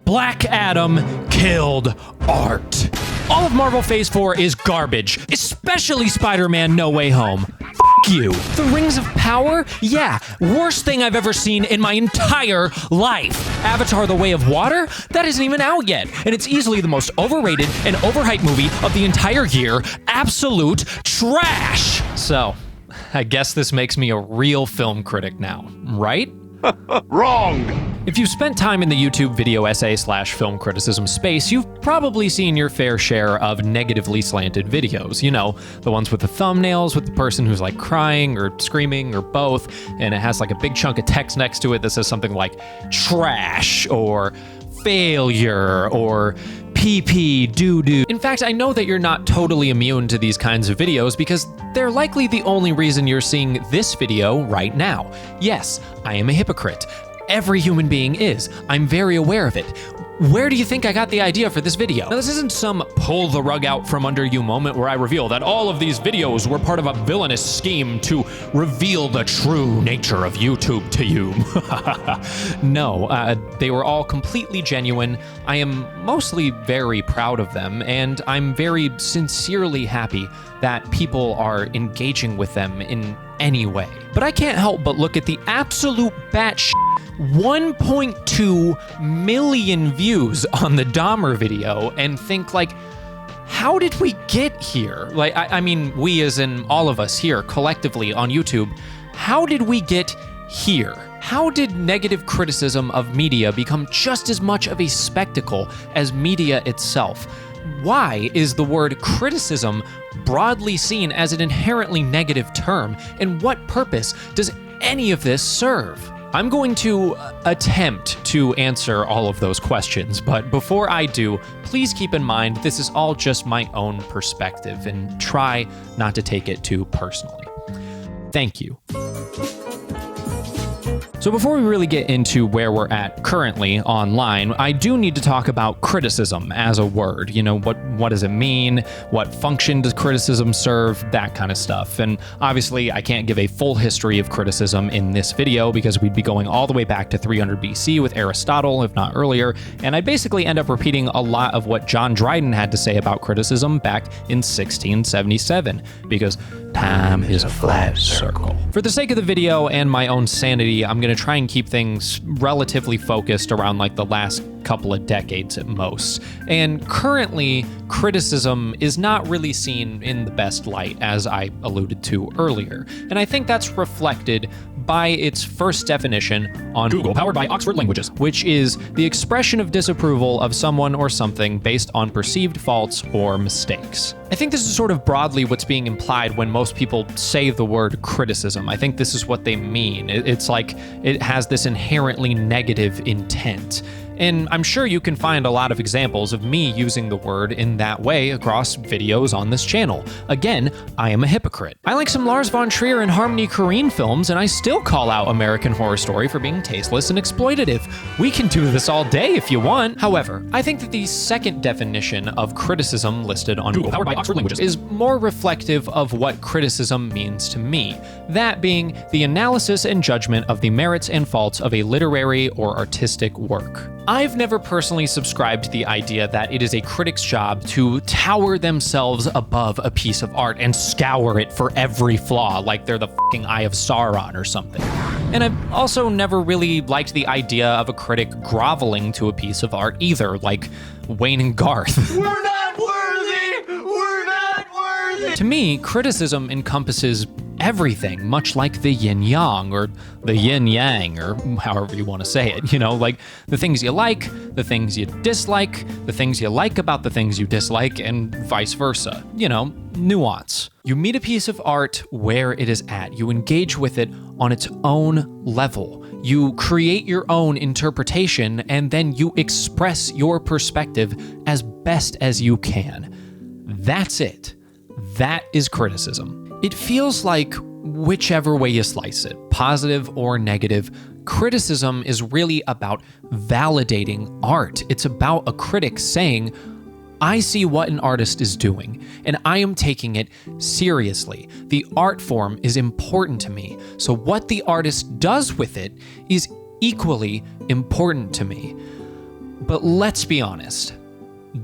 Black Adam killed art. All of Marvel Phase 4 is garbage, especially Spider-Man No Way Home. F*** you. The Rings of Power? Yeah, worst thing I've ever seen in my entire life. Avatar: The Way of Water? That isn't even out yet, and it's easily the most overrated and overhyped movie of the entire year. Absolute trash. So, I guess this makes me a real film critic now, right? Wrong! If you've spent time in the YouTube video essay/film criticism space, you've probably seen your fair share of negatively slanted videos. You know, the ones with the thumbnails with the person who's like crying or screaming or both, and it has like a big chunk of text next to it that says something like trash or failure or PP doo-doo. In fact, I know that you're not totally immune to these kinds of videos because they're likely the only reason you're seeing this video right now. Yes, I am a hypocrite. Every human being is. I'm very aware of it. Where do you think I got the idea for this video? Now, this isn't some pull the rug out from under you moment where I reveal that all of these videos were part of a villainous scheme to reveal the true nature of YouTube to you. No, they were all completely genuine. I am mostly very proud of them, and I'm very sincerely happy that people are engaging with them in any way. But I can't help but look at the absolute batshit 1.2 million views on the Dahmer video and think like, how did we get here? Like, I mean, we as in all of us here collectively on YouTube, how did we get here? How did negative criticism of media become just as much of a spectacle as media itself? Why is the word criticism broadly seen as an inherently negative term? And what purpose does any of this serve? I'm going to attempt to answer all of those questions, but before I do, please keep in mind this is all just my own perspective and try not to take it too personally. Thank you. So before we really get into where we're at currently online, I do need to talk about criticism as a word. You know, what does it mean? What function does criticism serve? That kind of stuff. And obviously, I can't give a full history of criticism in this video because we'd be going all the way back to 300 BC with Aristotle, if not earlier, and I'd basically end up repeating a lot of what John Dryden had to say about criticism back in 1677, because time is a flat circle. For the sake of the video and my own sanity, I'm going to try and keep things relatively focused around like the last couple of decades at most. And currently, criticism is not really seen in the best light, as I alluded to earlier. And I think that's reflected by its first definition on Google, powered by Oxford Languages, which is the expression of disapproval of someone or something based on perceived faults or mistakes. I think this is sort of broadly what's being implied when most people say the word criticism. I think this is what they mean. It's like it has this inherently negative intent. And I'm sure you can find a lot of examples of me using the word in that way across videos on this channel. Again, I am a hypocrite. I like some Lars von Trier and Harmony Korine films, and I still call out American Horror Story for being tasteless and exploitative. We can do this all day if you want. However, I think that the second definition of criticism listed on Google, powered by Oxford Languages, is more reflective of what criticism means to me. That being the analysis and judgment of the merits and faults of a literary or artistic work. I've never personally subscribed to the idea that it is a critic's job to tower themselves above a piece of art and scour it for every flaw like they're the fucking Eye of Sauron or something. And I've also never really liked the idea of a critic groveling to a piece of art either, like Wayne and Garth. We're not worthy! We're not worthy! To me, criticism encompasses everything, much like the yin-yang or the yin-yang or however you want to say it. You know, like the things you like, the things you dislike, the things you like about the things you dislike, and vice versa. You know, nuance. You meet a piece of art where it is at. You engage with it on its own level. You create your own interpretation, and then you express your perspective as best as you can. That's it. That is criticism. It feels like whichever way you slice it, positive or negative, criticism is really about validating art. It's about a critic saying, I see what an artist is doing, and I am taking it seriously. The art form is important to me, so what the artist does with it is equally important to me. But let's be honest,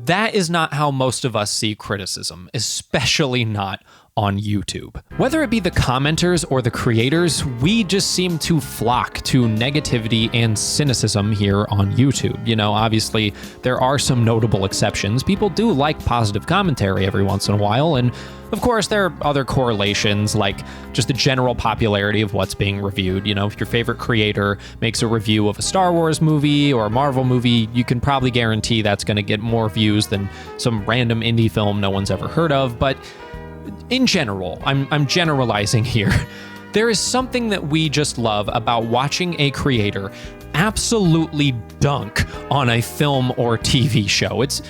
that is not how most of us see criticism, especially not on YouTube. Whether it be the commenters or the creators, we just seem to flock to negativity and cynicism here on YouTube. You know, obviously, there are some notable exceptions. People do like positive commentary every once in a while, and of course, there are other correlations, like just the general popularity of what's being reviewed. You know, if your favorite creator makes a review of a Star Wars movie or a Marvel movie, you can probably guarantee that's going to get more views than some random indie film no one's ever heard of. But in general, I'm generalizing here, there is something that we just love about watching a creator absolutely dunk on a film or TV show. It's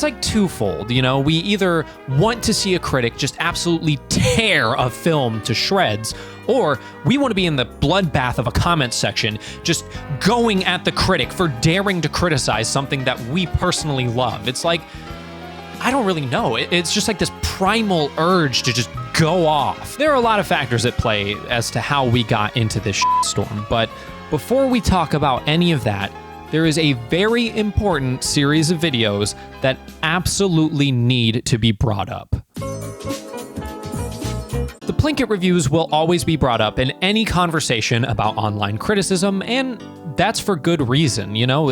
like twofold, you know? We either want to see a critic just absolutely tear a film to shreds, or we want to be in the bloodbath of a comment section just going at the critic for daring to criticize something that we personally love. It's like, I don't really know. It's just like this primal urge to just go off. There are a lot of factors at play as to how we got into this storm, but before we talk about any of that, there is a very important series of videos that absolutely need to be brought up. The Plinkett reviews will always be brought up in any conversation about online criticism, and that's for good reason. You know,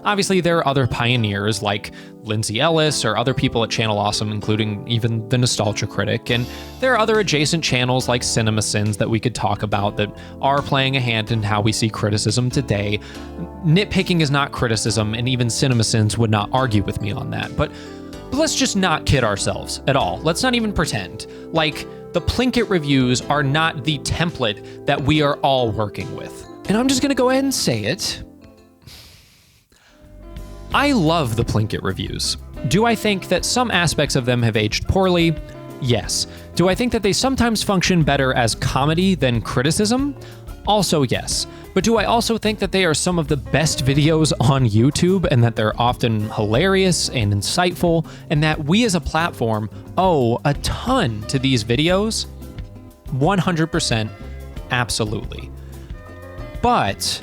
obviously there are other pioneers like Lindsay Ellis or other people at Channel Awesome, including even the Nostalgia Critic, and there are other adjacent channels like CinemaSins that we could talk about that are playing a hand in how we see criticism today. Nitpicking is not criticism, and even CinemaSins would not argue with me on that, but let's just not kid ourselves at all. Let's not even pretend. Like, the Plinkett reviews are not the template that we are all working with. And I'm just gonna go ahead and say it. I love the Plinkett reviews. Do I think that some aspects of them have aged poorly? Yes. Do I think that they sometimes function better as comedy than criticism? Also yes. But do I also think that they are some of the best videos on YouTube and that they're often hilarious and insightful and that we as a platform owe a ton to these videos? 100%, absolutely. But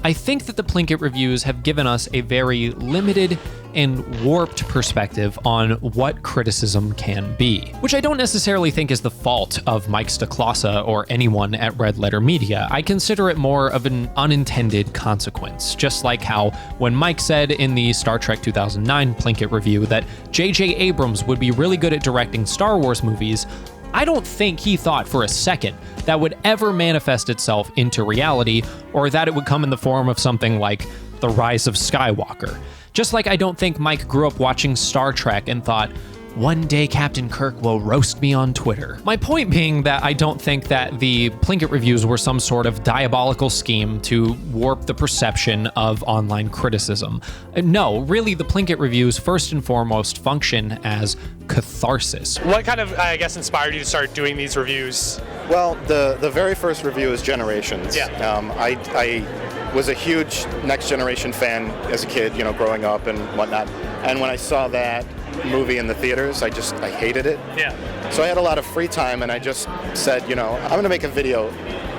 I think that the Plinkett reviews have given us a very limited and warped perspective on what criticism can be, which I don't necessarily think is the fault of Mike Stoklasa or anyone at RedLetterMedia. I consider it more of an unintended consequence, just like how when Mike said in the Star Trek 2009 Plinkett review that J.J. Abrams would be really good at directing Star Wars movies, I don't think he thought for a second that would ever manifest itself into reality, or that it would come in the form of something like The Rise of Skywalker. Just like I don't think Mike grew up watching Star Trek and thought, one day Captain Kirk will roast me on Twitter. My point being that I don't think that the Plinkett reviews were some sort of diabolical scheme to warp the perception of online criticism. No, really, the Plinkett reviews first and foremost function as catharsis. What kind of, I guess, inspired you to start doing these reviews? Well, the very first review is Generations. Yeah. I was a huge Next Generation fan as a kid, you know, growing up and whatnot. And when I saw that movie in the theaters, I hated it. Yeah. So I had a lot of free time, and I just said, you know, I'm going to make a video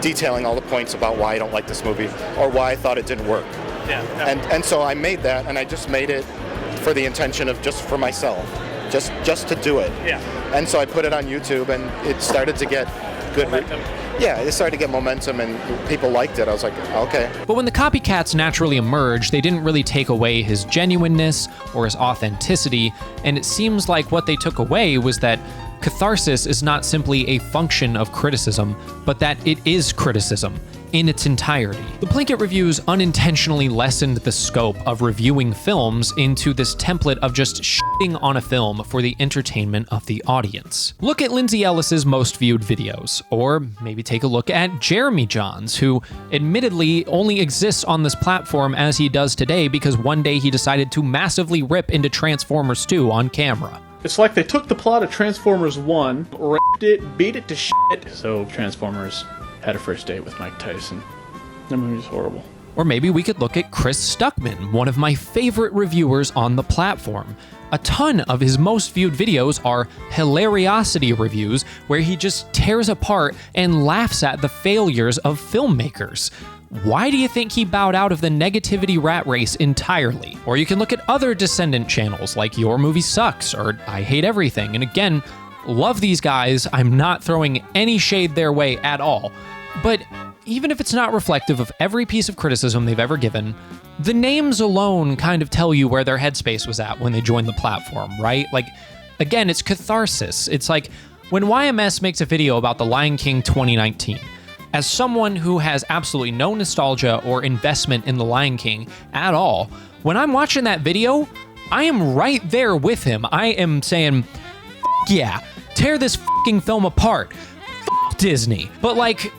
detailing all the points about why I don't like this movie or why I thought it didn't work. Yeah. And so I made that, and I just made it for the intention of just for myself, just to do it. Yeah. And so I put it on YouTube, and it started to get good momentum. Yeah, it started to get momentum, and people liked it. I was like, okay. But when the copycats naturally emerged, they didn't really take away his genuineness or his authenticity, and it seems like what they took away was that catharsis is not simply a function of criticism, but that it is criticism in its entirety. The Plinkett reviews unintentionally lessened the scope of reviewing films into this template of just shitting on a film for the entertainment of the audience. Look at Lindsay Ellis's most viewed videos, or maybe take a look at Jeremy Jahns, who admittedly only exists on this platform as he does today because one day he decided to massively rip into Transformers 2 on camera. It's like they took the plot of Transformers 1, ripped it, beat it to shit. So Transformers had a first date with Mike Tyson. That movie's horrible. Or maybe we could look at Chris Stuckmann, one of my favorite reviewers on the platform. A ton of his most viewed videos are hilariosity reviews where he just tears apart and laughs at the failures of filmmakers. Why do you think he bowed out of the negativity rat race entirely? Or you can look at other descendant channels like Your Movie Sucks or I Hate Everything. And again, love these guys. I'm not throwing any shade their way at all. But even if it's not reflective of every piece of criticism they've ever given, the names alone kind of tell you where their headspace was at when they joined the platform, right? Like, again, it's catharsis. It's like when YMS makes a video about The Lion King 2019. As someone who has absolutely no nostalgia or investment in The Lion King at all, when I'm watching that video, I am right there with him. I am saying, yeah, tear this fucking film apart. Disney. But like,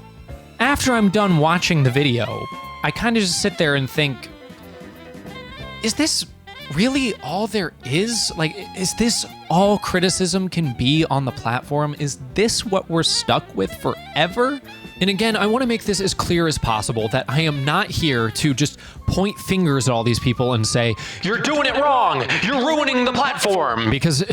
after I'm done watching the video, I kind of just sit there and think, is this really all there is? Like, is this all criticism can be on the platform? Is this what we're stuck with forever? And again, I want to make this as clear as possible that I am not here to just point fingers at all these people and say, you're doing it wrong, you're ruining the platform. Because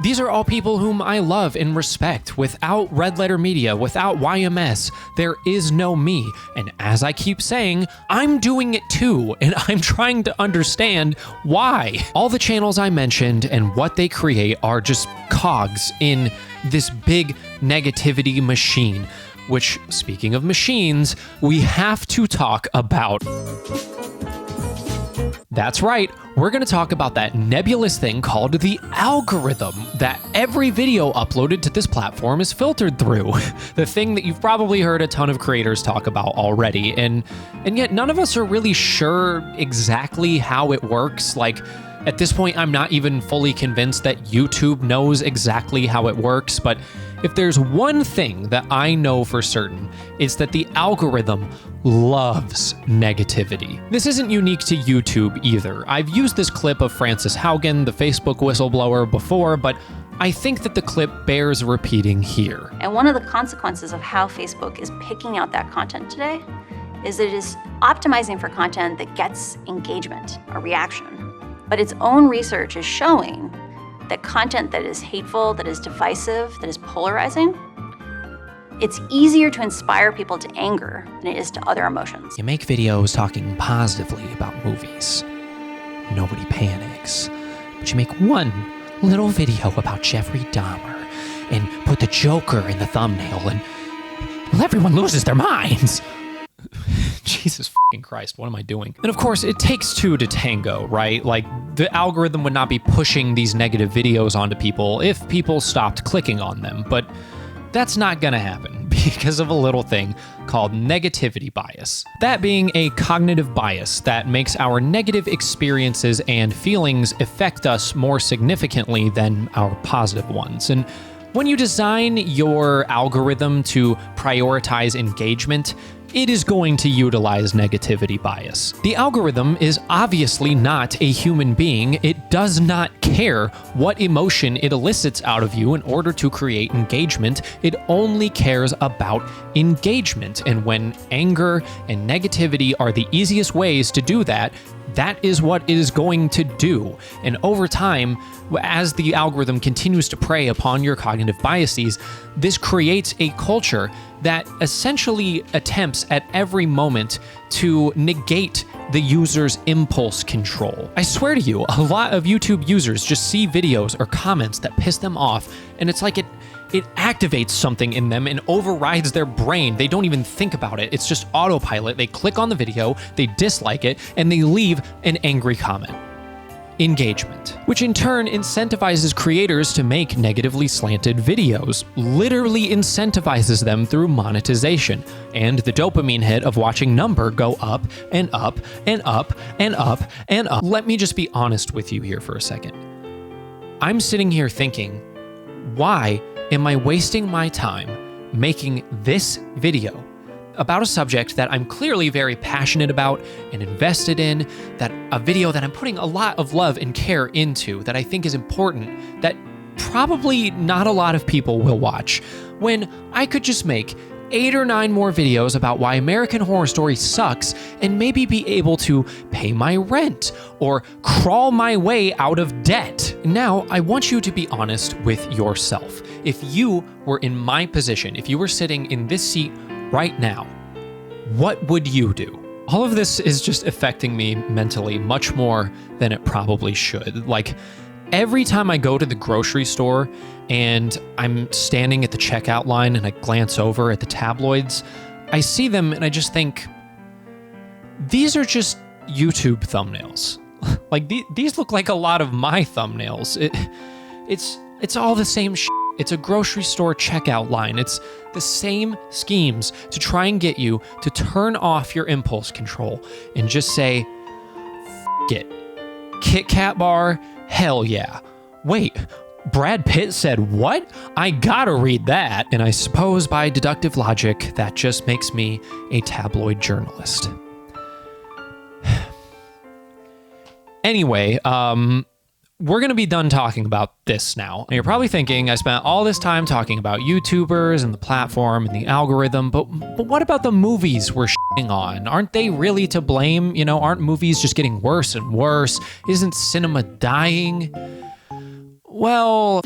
these are all people whom I love and respect. Without Red Letter Media, without YMS, there is no me. And as I keep saying, I'm doing it too, and I'm trying to understand why. All the channels I mentioned and what they create are just cogs in this big negativity machine. Which, speaking of machines, we have to talk about. That's right, we're going to talk about that nebulous thing called the algorithm that every video uploaded to this platform is filtered through. The thing that you've probably heard a ton of creators talk about already, and yet none of us are really sure exactly how it works. Like, at this point, I'm not even fully convinced that YouTube knows exactly how it works, but if there's one thing that I know for certain, it's that the algorithm loves negativity. This isn't unique to YouTube either. I've used this clip of Frances Haugen, the Facebook whistleblower, before, but I think that the clip bears repeating here. And one of the consequences of how Facebook is picking out that content today is that it is optimizing for content that gets engagement, a reaction. But its own research is showing that content that is hateful, that is divisive, that is polarizing, it's easier to inspire people to anger than it is to other emotions. You make videos talking positively about movies. Nobody panics. But you make one little video about Jeffrey Dahmer and put the Joker in the thumbnail and, well, everyone loses their minds. Jesus fucking Christ, what am I doing? And of course, it takes two to tango, right? Like, the algorithm would not be pushing these negative videos onto people if people stopped clicking on them, but that's not gonna happen because of a little thing called negativity bias. That being a cognitive bias that makes our negative experiences and feelings affect us more significantly than our positive ones. And when you design your algorithm to prioritize engagement, it is going to utilize negativity bias. The algorithm is obviously not a human being. It does not care what emotion it elicits out of you in order to create engagement. It only cares about engagement. And when anger and negativity are the easiest ways to do that, that is what it is going to do. And over time, as the algorithm continues to prey upon your cognitive biases, this creates a culture that essentially attempts at every moment to negate the user's impulse control. I swear to you, a lot of YouTube users just see videos or comments that piss them off, and it's like it activates something in them and overrides their brain. They don't even think about it. It's just autopilot. They click on the video, they dislike it, and they leave an angry comment. Engagement, which in turn incentivizes creators to make negatively slanted videos, literally incentivizes them through monetization, and the dopamine hit of watching number go up and up and up and up and up. Let me just be honest with you here for a second. I'm sitting here thinking, why am I wasting my time making this video about a subject that I'm clearly very passionate about and invested in, that a video that I'm putting a lot of love and care into, that I think is important, that probably not a lot of people will watch, when I could just make 8 or 9 more videos about why American Horror Story sucks and maybe be able to pay my rent or crawl my way out of debt. Now, I want you to be honest with yourself. If you were in my position, if you were sitting in this seat right now, What would you do? All of this is just affecting me mentally much more than it probably should. Like, every time I go to the grocery store and I'm standing at the checkout line and I glance over at the tabloids, I see them and I just think, these are just YouTube thumbnails. Like, these look like a lot of my thumbnails. It's all the same shit. It's a grocery store checkout line. It's the same schemes to try and get you to turn off your impulse control and just say, F it. Kit Kat bar, hell yeah. Wait, Brad Pitt said what? I gotta read that. And I suppose by deductive logic, that just makes me a tabloid journalist. Anyway, we're going to be done talking about this now. And you're probably thinking, I spent all this time talking about YouTubers and the platform and the algorithm, but what about the movies we're shitting on? Aren't they really to blame? You know, aren't movies just getting worse and worse? Isn't cinema dying? Well,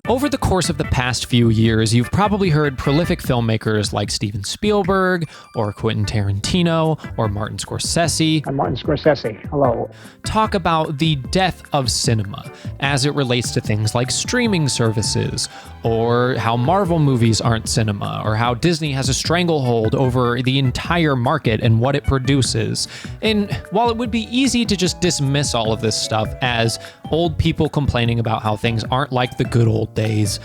over the course of the past few years, you've probably heard prolific filmmakers like Steven Spielberg, or Quentin Tarantino, or Martin Scorsese. I'm Martin Scorsese. Hello. Talk about the death of cinema as it relates to things like streaming services, or how Marvel movies aren't cinema, or how Disney has a stranglehold over the entire market and what it produces. And while it would be easy to just dismiss all of this stuff as old people complaining about how things aren't like the good old days,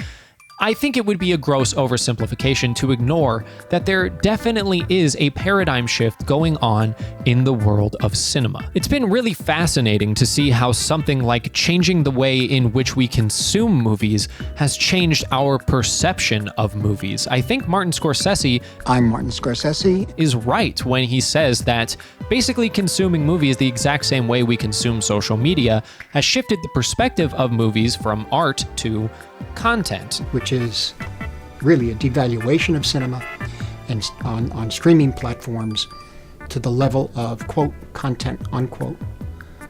I think it would be a gross oversimplification to ignore that there definitely is a paradigm shift going on in the world of cinema. It's been really fascinating to see how something like changing the way in which we consume movies has changed our perception of movies. I think Martin Scorsese, I'm Martin Scorsese, is right when he says that basically consuming movies the exact same way we consume social media has shifted the perspective of movies from art to content, which is really a devaluation of cinema and on streaming platforms to the level of, quote, content, unquote.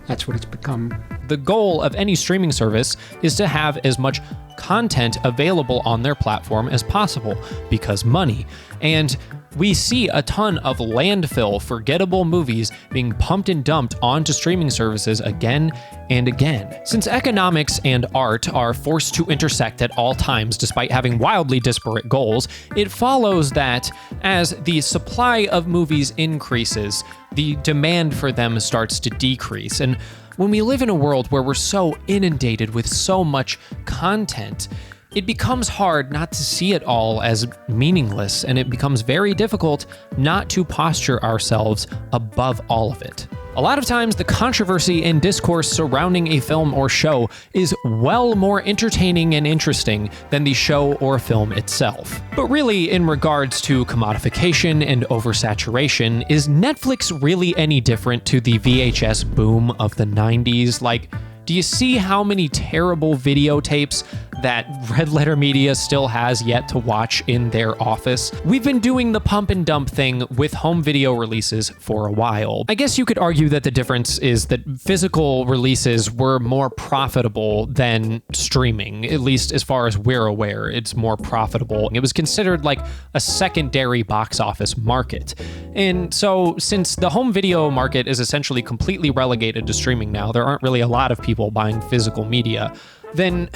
That's what it's become. The goal of any streaming service is to have as much content available on their platform as possible, because money. And we see a ton of landfill, forgettable movies being pumped and dumped onto streaming services again and again. Since economics and art are forced to intersect at all times despite having wildly disparate goals, it follows that as the supply of movies increases, the demand for them starts to decrease. And when we live in a world where we're so inundated with so much content, it becomes hard not to see it all as meaningless, and it becomes very difficult not to posture ourselves above all of it. A lot of times, the controversy and discourse surrounding a film or show is well more entertaining and interesting than the show or film itself. But really, in regards to commodification and oversaturation, is Netflix really any different to the VHS boom of the 90s? Like, do you see how many terrible videotapes that RedLetterMedia still has yet to watch in their office? We've been doing the pump and dump thing with home video releases for a while. I guess you could argue that the difference is that physical releases were more profitable than streaming, at least as far as we're aware. It's more profitable. It was considered like a secondary box office market. And so since the home video market is essentially completely relegated to streaming now, there aren't really a lot of people buying physical media, then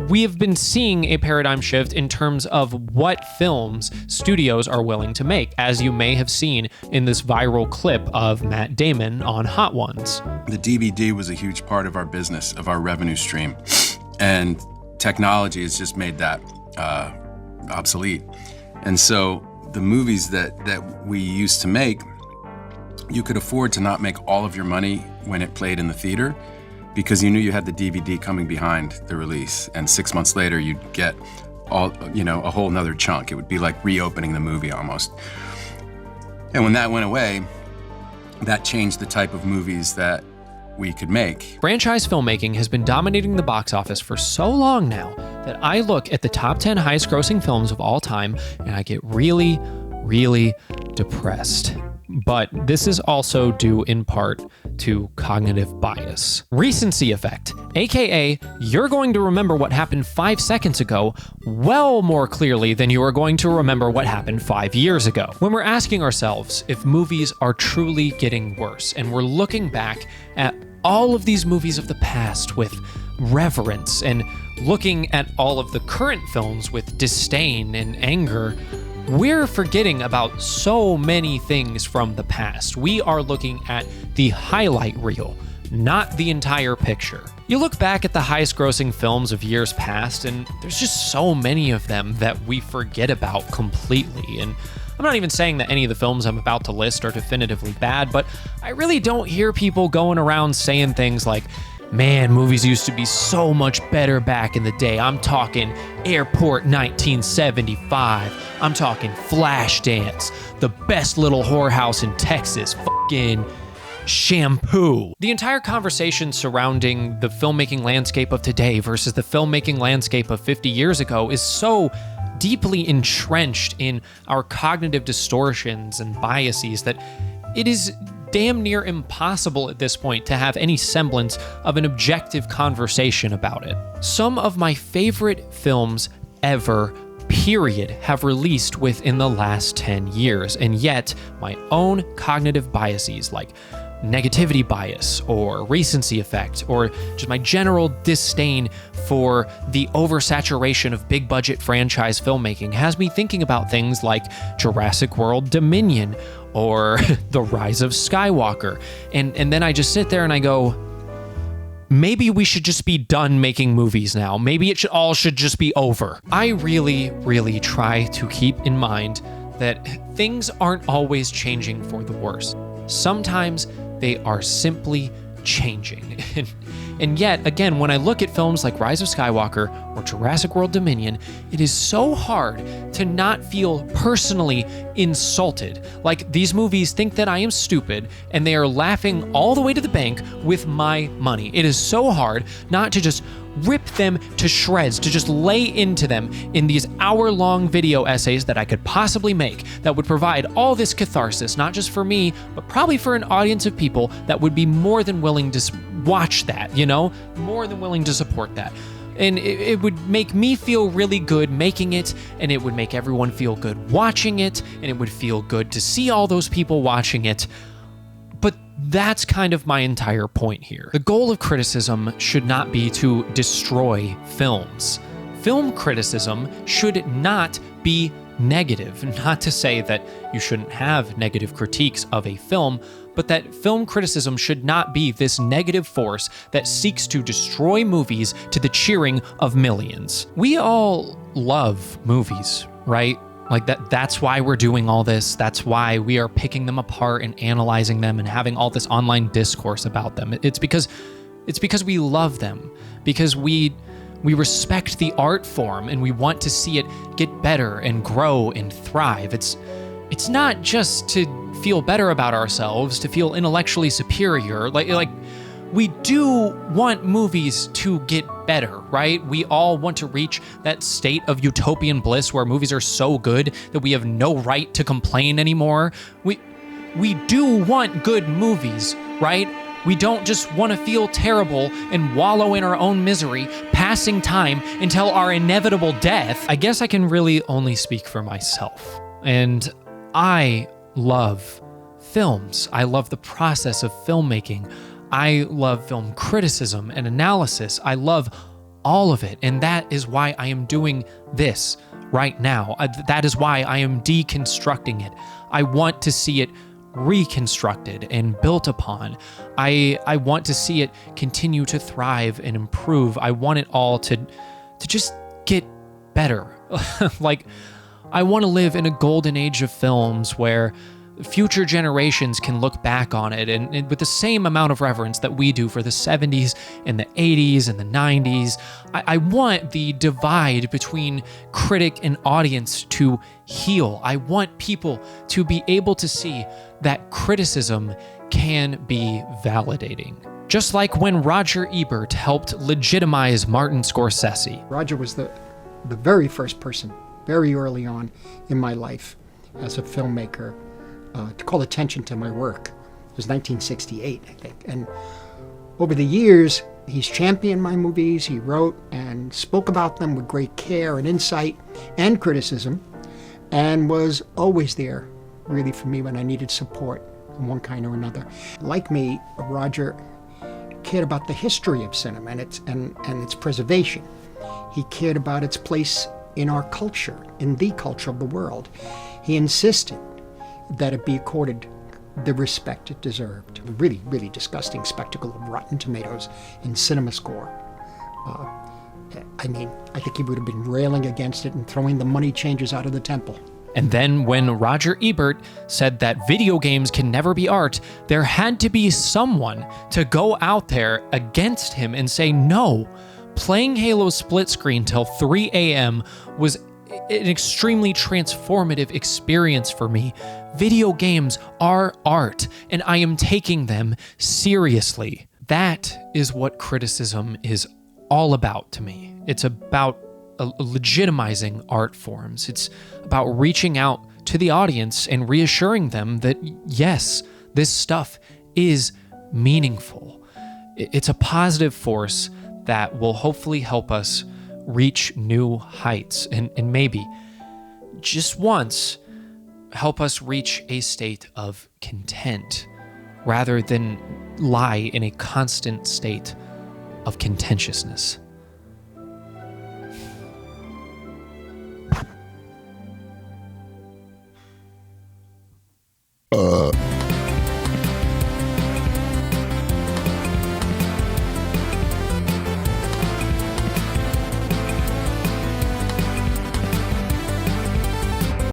we have been seeing a paradigm shift in terms of what films studios are willing to make, as you may have seen in this viral clip of Matt Damon on Hot Ones. The DVD was a huge part of our business, of our revenue stream, and technology has just made that obsolete. And so the movies that we used to make, you could afford to not make all of your money when it played in the theater, because you knew you had the DVD coming behind the release, and 6 months later you'd get a whole nother chunk. It would be like reopening the movie almost. And when that went away, that changed the type of movies that we could make. Franchise filmmaking has been dominating the box office for so long now that I look at the top 10 highest grossing films of all time and I get really, really depressed. but this is also due in part to cognitive bias. Recency effect, aka you're going to remember what happened 5 seconds ago well more clearly than you are going to remember what happened 5 years ago. When we're asking ourselves if movies are truly getting worse, and we're looking back at all of these movies of the past with reverence and looking at all of the current films with disdain and anger, we're forgetting about so many things from the past. We are looking at the highlight reel, not the entire picture. You look back at the highest grossing films of years past, and there's just so many of them that we forget about completely. And I'm not even saying that any of the films I'm about to list are definitively bad, but I really don't hear people going around saying things like, man, movies used to be so much better back in the day. I'm talking Airport 1975. I'm talking Flashdance, the best little whorehouse in Texas, fucking Shampoo. The entire conversation surrounding the filmmaking landscape of today versus the filmmaking landscape of 50 years ago is so deeply entrenched in our cognitive distortions and biases that it is damn near impossible at this point to have any semblance of an objective conversation about it. Some of my favorite films ever, period, have released within the last 10 years, and yet my own cognitive biases like negativity bias or recency effect or just my general disdain for the oversaturation of big budget franchise filmmaking has me thinking about things like Jurassic World Dominion or The Rise of Skywalker. And then I just sit there and I go, maybe we should just be done making movies now. Maybe it all should just be over. I really, really try to keep in mind that things aren't always changing for the worse. Sometimes they are simply changing. And yet, again, when I look at films like Rise of Skywalker or Jurassic World Dominion, it is so hard to not feel personally insulted. Like, these movies think that I am stupid and they are laughing all the way to the bank with my money. It is so hard not to just rip them to shreds, to just lay into them in these hour-long video essays that I could possibly make that would provide all this catharsis, not just for me, but probably for an audience of people that would be more than willing to watch that, more than willing to support that. And it would make me feel really good making it, and it would make everyone feel good watching it, and it would feel good to see all those people watching it. But that's kind of my entire point here. The goal of criticism should not be to destroy films. Film criticism should not be negative. Not to say that you shouldn't have negative critiques of a film, but that film criticism should not be this negative force that seeks to destroy movies to the cheering of millions. We all love movies, right? Like that's why we're doing all this. That's why we are picking them apart and analyzing them and having all this online discourse about them. It's because we love them, because we respect the art form and we want to see it get better and grow and thrive. It's not just to feel better about ourselves, to feel intellectually superior. Like we do want movies to get better, right? We all want to reach that state of utopian bliss where movies are so good that we have no right to complain anymore. We do want good movies, right? We don't just want to feel terrible and wallow in our own misery, passing time until our inevitable death. I guess I can really only speak for myself. And I love films. I love the process of filmmaking. I love film criticism and analysis. I love all of it. And that is why I am doing this right now. That is why I am deconstructing it. I want to see it reconstructed and built upon. I want to see it continue to thrive and improve. I want it all to just get better. Like, I want to live in a golden age of films where future generations can look back on it and with the same amount of reverence that we do for the 70s and the 80s and the 90s. I want the divide between critic and audience to heal. I want people to be able to see that criticism can be validating. Just like when Roger Ebert helped legitimize Martin Scorsese. Roger was the very first person, very early on in my life as a filmmaker, to call attention to my work. It was 1968, I think. And over the years, he's championed my movies. He wrote and spoke about them with great care and insight and criticism, and was always there, really, for me when I needed support in one kind or another. Like me, Roger cared about the history of cinema and its preservation. He cared about its place in our culture, in the culture of the world. He insisted that it be accorded the respect it deserved. A really, really disgusting spectacle of Rotten Tomatoes in cinema score. I think he would have been railing against it and throwing the money changers out of the temple. And then when Roger Ebert said that video games can never be art, there had to be someone to go out there against him and say, no, playing Halo split screen till 3 a.m. was an extremely transformative experience for me. Video games are art, and I am taking them seriously. That is what criticism is all about to me. It's about legitimizing art forms. It's about reaching out to the audience and reassuring them that, yes, this stuff is meaningful. It's a positive force that will hopefully help us reach new heights and maybe, just once, help us reach a state of content rather than lie in a constant state of contentiousness.